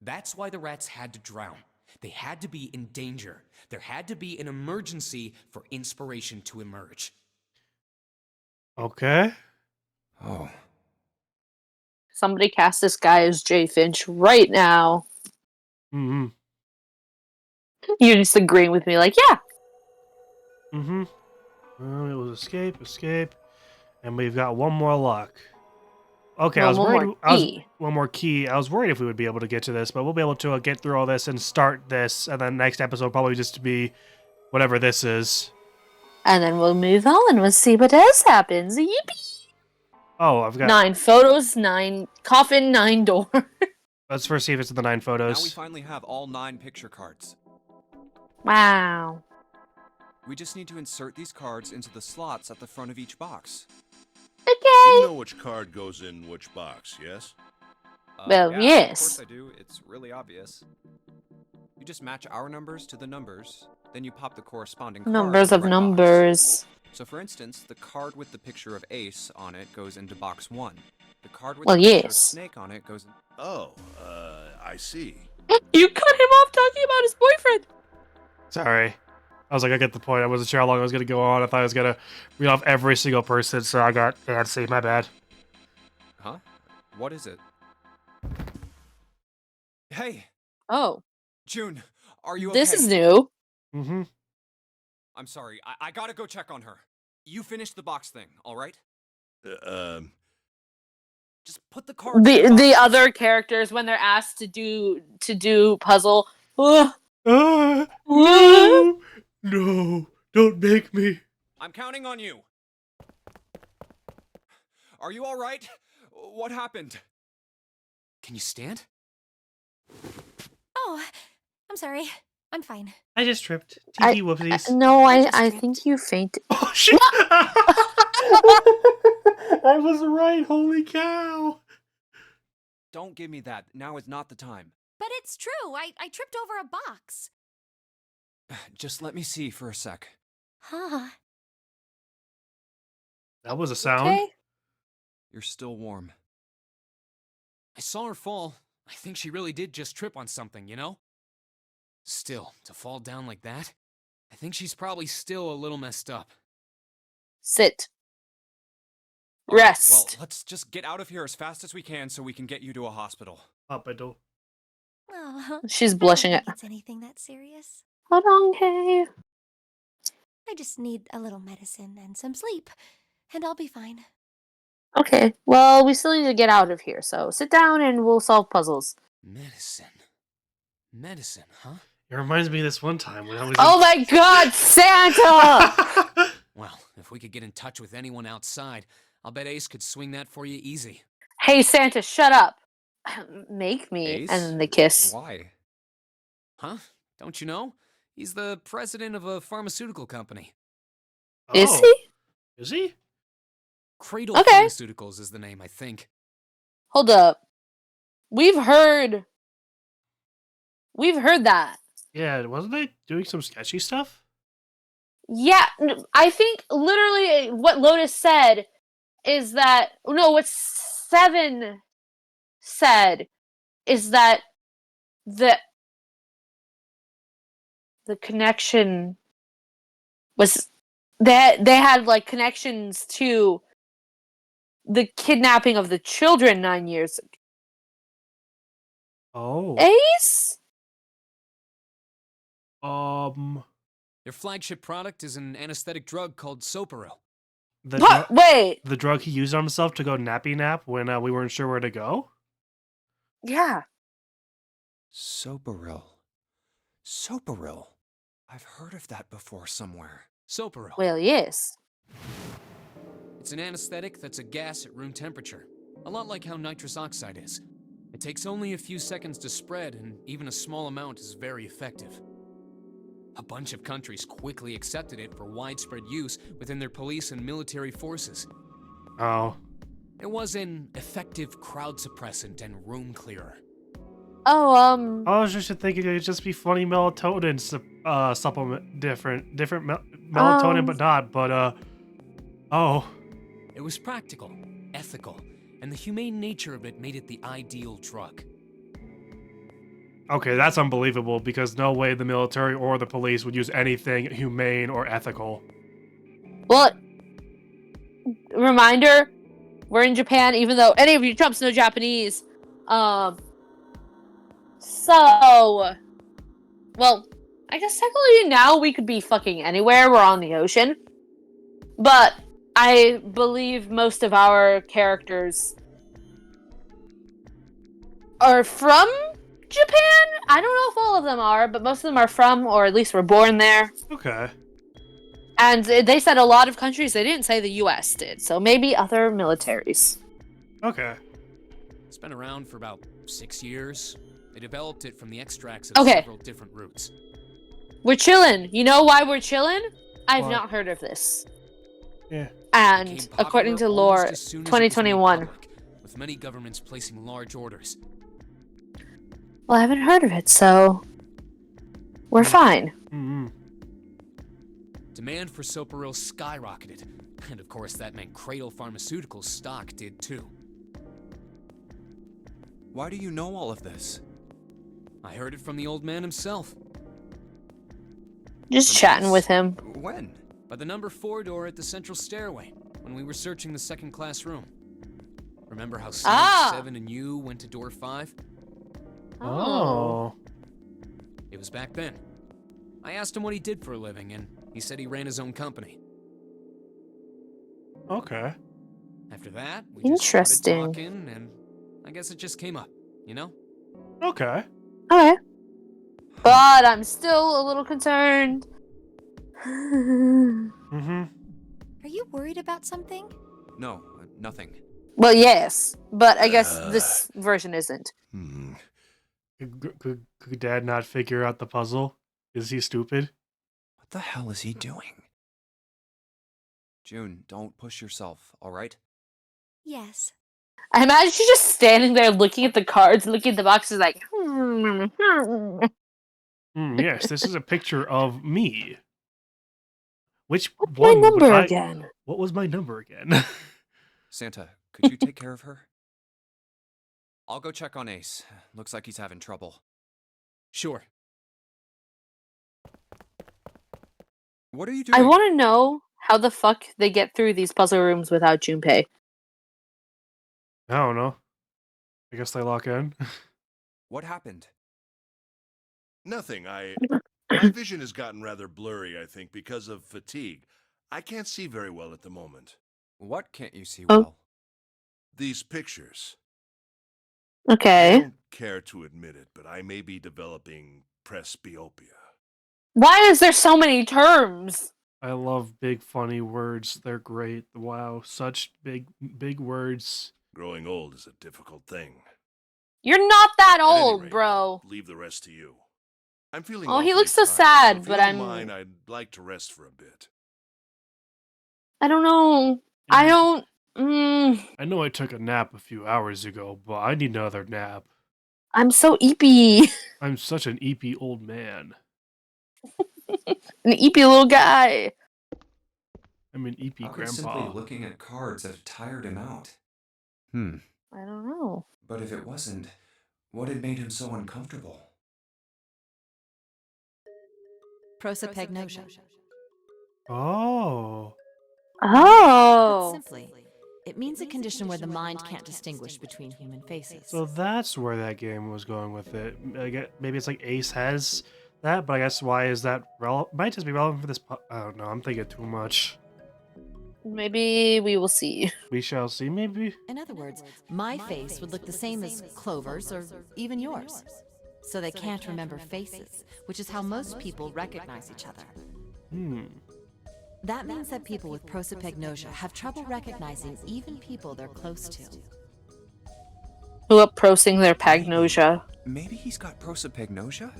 That's why the rats had to drown. They had to be in danger. There had to be an emergency for inspiration to emerge. Okay. Oh. Somebody cast this guy as Jay Finch right now. Mm-hmm. You're just agreeing with me, like, yeah. Mm-hmm. It was escape, and we've got one more lock. Okay, I was One worried. more key. One more key. I was worried if we would be able to get to this, but we'll be able to get through all this and start this, and then next episode probably just to be whatever this is. And then we'll move on and we'll see what else happens. Yippee! Oh, I've got. 9 photos, 9 coffin, 9 door. Let's first see if it's in the 9 Now we photos. finally have all 9 picture cards. Wow. We just need to insert these cards into the slots at the front of each box. You Okay. know which card goes in which box, yes? Well, Yeah, yes. Of course I do. It's really obvious. You just match our numbers to the numbers, then you pop the corresponding card Numbers in the of right box. numbers. So for instance, the card with the picture of Ace on it goes into box 1. The card with Well, the picture of yes. Snake on it goes in... Oh, I see. You cut him off talking about his boyfriend. Sorry. I was like, I get the point. I wasn't sure how long I was going to go on. I thought I was going to read off every single person, so I got antsy. My bad. Huh? What is it? Hey, Oh, June, are you okay? this is new. Mm-hmm. I'm sorry, I gotta go check on her. You finish the box thing, alright? Just put the cards in The boxes. other characters when they're asked to do puzzle. Ugh. No! No! Don't make me. I'm counting on you. Are you alright? What happened? Can you stand? Oh, I'm sorry. I'm fine. I just tripped. I- TT whoopsies. No, I just I tripped. think you fainted. Oh, shit! I was right. Holy cow. Don't give me that. Now is not the time. But it's true. I tripped over a box. Just let me see for a sec. Huh. That was a sound. Okay. You're still warm. I saw her fall. I think she really did just trip on something, you know? Still, to fall down like that? I think she's probably still a little messed up. Sit. Rest. Well, let's just get out of here as fast as we can so we can get you to a hospital. Papadol. Oh, She's I don't blushing think at. it's anything that serious. Hold on, hey. I just need a little medicine and some sleep, and I'll be fine. Okay, well, we still need to get out of here, so sit down and we'll solve puzzles. Medicine. Medicine, huh? It reminds me of this one time when I was. Oh my god, Santa! Well, if we could get in touch with anyone outside, I'll bet Ace could swing that for you easy. Hey, Santa, shut up. Make me. Ace? And then the kiss. Why? Huh? Don't you know? He's the president of a pharmaceutical company. Is Oh, he? Is he? Cradle Okay. Pharmaceuticals is the name, I think. Hold up. We've heard that. Yeah, wasn't they doing some sketchy stuff? Yeah, I think literally what Lotus said is that what Seven said is that the connection was that they had like connections to the kidnapping of the children 9 years ago. Oh. Ace? Their flagship product is an anesthetic drug called Soparil. What? Wait. The drug he used on himself to go nappy nap when we weren't sure where to go? Yeah. Soparil. Soparil. I've heard of that before somewhere. Soparil. Well, yes. It's an anesthetic that's a gas at room temperature. A lot like how nitrous oxide is. It takes only a few seconds to spread, and even a small amount is very effective. A bunch of countries quickly accepted it for widespread use within their police and military forces. Oh. It was an effective crowd suppressant and room clearer. Oh, I was just thinking it'd just be funny melatonin supplement, different melatonin, but not. But oh. It was practical, ethical, and the humane nature of it made it the ideal drug. Okay, that's unbelievable because no way the military or the police would use anything humane or ethical. well, reminder, we're in Japan, even though any of you Trumps know Japanese. So, well, I guess technically now we could be fucking anywhere. We're on the ocean. But I believe most of our characters are from Japan? I don't know if all of them are, but most of them are from, or at least were born there. Okay. And they said a lot of countries, they didn't say the US did, so maybe other militaries. Okay. It's been around for about 6 years. They developed it from the extracts of several different roots. We're chillin'. You know why we're chillin'? I've Why? not heard of this. Yeah. And according to lore, 2021. Public, with many governments placing large orders. Well, I haven't heard of it, so we're fine. Mm-hmm. Demand for Soparil skyrocketed, and of course that meant Cradle Pharmaceuticals' stock did too. Why do you know all of this? I heard it from the old man himself. Just chatting with him. When? By the number 4 door at the central stairway, when we were searching the second class room. Remember how Snake, 7, and you went to door 5? Oh. It was back then. I asked him what he did for a living, and he said he ran his own company. Okay. After that, we just Interesting. started talking, and I guess it just came up, you know? Okay. Okay. But I'm still a little concerned. Mm-hmm. Are you worried about something? No, nothing. Well, yes, but I guess this version isn't. Could Dad not figure out the puzzle? Is he stupid? What the hell is he doing? June, don't push yourself, all right? Yes. I imagine she's just standing there looking at the cards, looking at the boxes like, Yes, this is a picture of me. Which What's one? my number again? What was my number again? Santa, could you take care of her? I'll go check on Ace. Looks like he's having trouble. Sure. What are you doing? I want to know how the fuck they get through these puzzle rooms without Junpei. I don't know. I guess they lock in. What happened? Nothing. My vision has gotten rather blurry, I think, because of fatigue. I can't see very well at the moment. What can't you see Oh. well? These pictures. I Okay. don't care to admit it, but I may be developing presbyopia. Why is there so many terms? I love big funny words. They're great. Wow, such big words. Growing old is a difficult thing. You're not that At any old, rate, bro. I'll leave the rest to you. I'm feeling Oh, he awfully looks so tired, sad, if but you don't I'm- mind, I'd like to rest for a bit. I don't know. I don't. I know I took a nap a few hours ago, but I need another nap. I'm so eepy. I'm such an eepy old man. An eepy little guy. I'm an eepy How could grandpa. simply looking at cards have tired him out? Hmm. I don't know. But if it wasn't, what had made him so uncomfortable? Prosopagnosia. Oh. Put Oh. simply, it means a condition where the mind can't distinguish between human faces. So that's where that game was going with it. Maybe it's like Ace has that, but I guess why is that relevant? Might just be relevant for this. I don't know. I'm thinking too much. Maybe we will see. We shall see. Maybe. In other words, my face would look the same as Clover's or even yours. So they can't remember faces, which is how most people recognize each other. That means that people with prosopagnosia have trouble recognizing even people they're close to. Who up prosing their pagnosia? Maybe he's got prosopagnosia?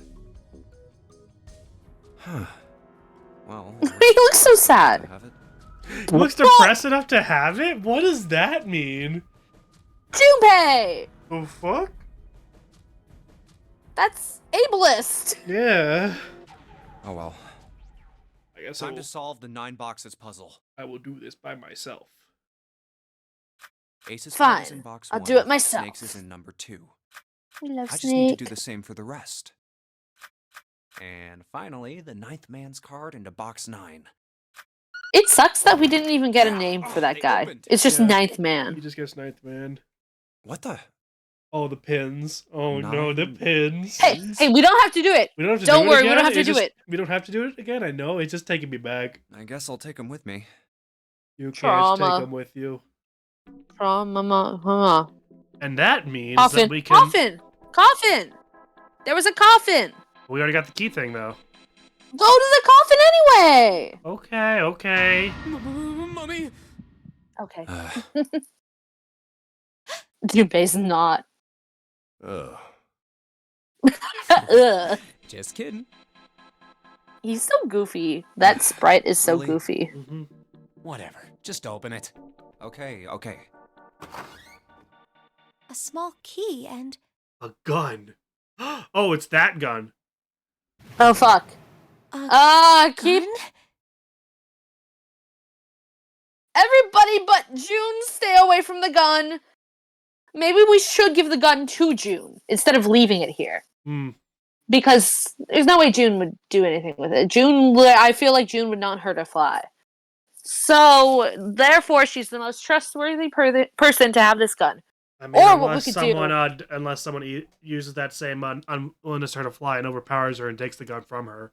Huh. Well, He looks so sad. I have it. He looks depressed enough to have it? What does that mean? Junpei! Oh, fuck? That's ableist. Yeah. Oh well. I guess Time to solve the 9 boxes puzzle. I will do this by myself. Ace's Fine, card is in box I'll 1. do it myself. Snake's is in number 2. I love I just need to Snake. do the same for the rest. And finally, the 9th man's card into box 9. It sucks that we didn't even get a name for that They guy. opened. It's just Yeah. Ninth He Man. just gets ninth man. What the? Oh, the pins. Oh no, the Nine. pins. Hey, we don't have to do it. We don't have to Don't do it worry, we again? don't have to It do just- it. We don't have to do it again. I know. It's just taking me back. I guess I'll take him with me. You can't Trauma. take them with you. Mama. And that means Coffin. that we can. Coffin. There was a coffin. We already got the key thing though. Go to the coffin anyway. Okay. Mommy. Okay. Junpei's not. Ugh. Ugh. Just kidding. He's so goofy. That sprite is so Really? goofy. Mm-hmm. Whatever. Just open it. Okay. A small key and A gun. Oh, it's that gun. Oh fuck. Keep gun? everybody but June stay away from the gun. Maybe we should give the gun to June instead of leaving it here. Hmm. Because there's no way June would do anything with it. I feel like June would not hurt a fly. So, therefore, she's the most trustworthy person to have this gun. I mean, Or what we unless could someone, do- unless someone uses that same unwillingness to her to fly and overpowers her and takes the gun from her.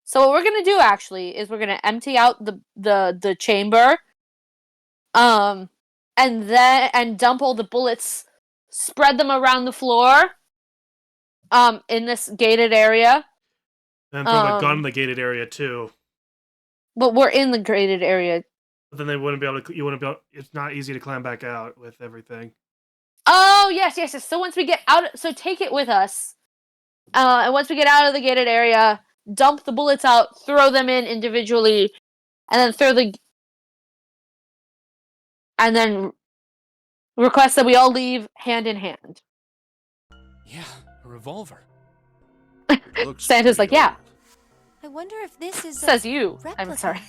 So what we're gonna do actually is we're gonna empty out the chamber, and dump all the bullets, spread them around the floor, in this gated area. And throw the gun in Um, the gated area too. But we're in the gated area. But then they wouldn't be able to. You wouldn't be able. It's not easy to climb back out with everything. Oh yes. So once we get out, so take it with us. And once we get out of the gated area, dump the bullets out, throw them in individually, and then request that we all leave hand in hand. Yeah, a revolver. Looks Santa's pretty like, yeah. old. I wonder if this is Says a you. I'm replica. sorry.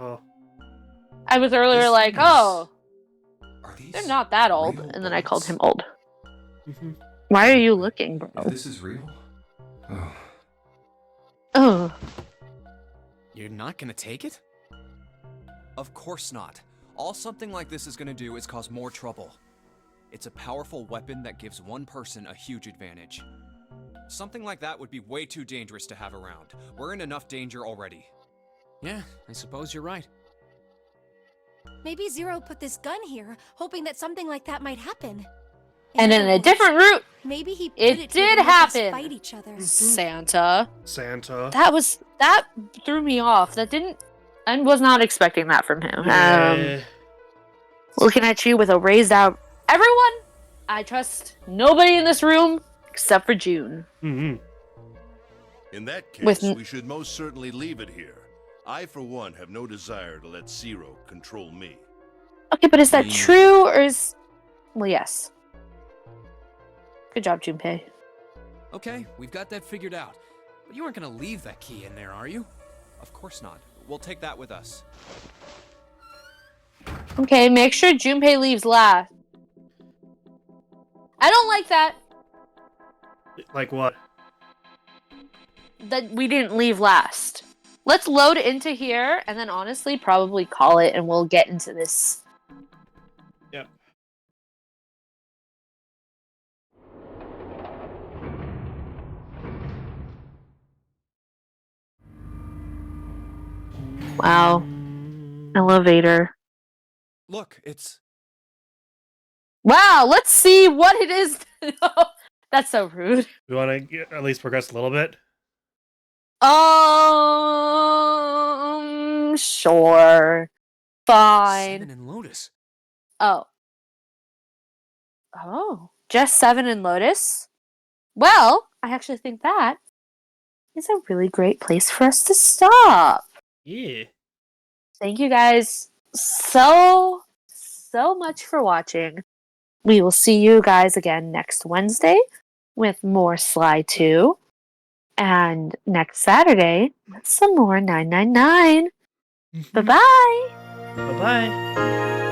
Oh, I was earlier This like, is- oh, Are these? they're not that old, real and then I called bullets? him old. mm-hmm. Why are you looking, bro? If this is real. Oh. Oh, You're not gonna take it? Of course not. All something like this is gonna do is cause more trouble. It's a powerful weapon that gives one person a huge advantage. Something like that would be way too dangerous to have around. We're in enough danger already. Yeah, I suppose you're right. Maybe Zero put this gun here, hoping that something like that might happen. And in other a words, different route, maybe he put it it did here to make us happen. fight each other. Santa. Santa. That threw me off. I was not expecting that from him. Yeah. Looking at you with a raised out. Everyone, I trust nobody in this room except for June. Mm-hmm. In that With case, we should most certainly leave it here. I, for one, have no desire to let Zero control me. Okay, but is that true or is... Well, yes. Good job, Junpei. Okay, we've got that figured out. But you aren't gonna leave that key in there, are you? Of course not. We'll take that with us. Okay, make sure Junpei leaves last. I don't like that. Like what? That we didn't leave last. Let's load into here and then honestly probably call it and we'll get into this. Yep. Wow. Elevator. Look, it's... Wow, let's see what it is. That's so rude. We want to at least progress a little bit. Sure. Fine. 7 and Lotus. Oh. Oh. Just 7 and Lotus? Well, I actually think that is a really great place for us to stop. Yeah. Thank you guys so much for watching. We will see you guys again next Wednesday with more Sly 2. And next Saturday with some more 999. Bye-bye. Bye-bye.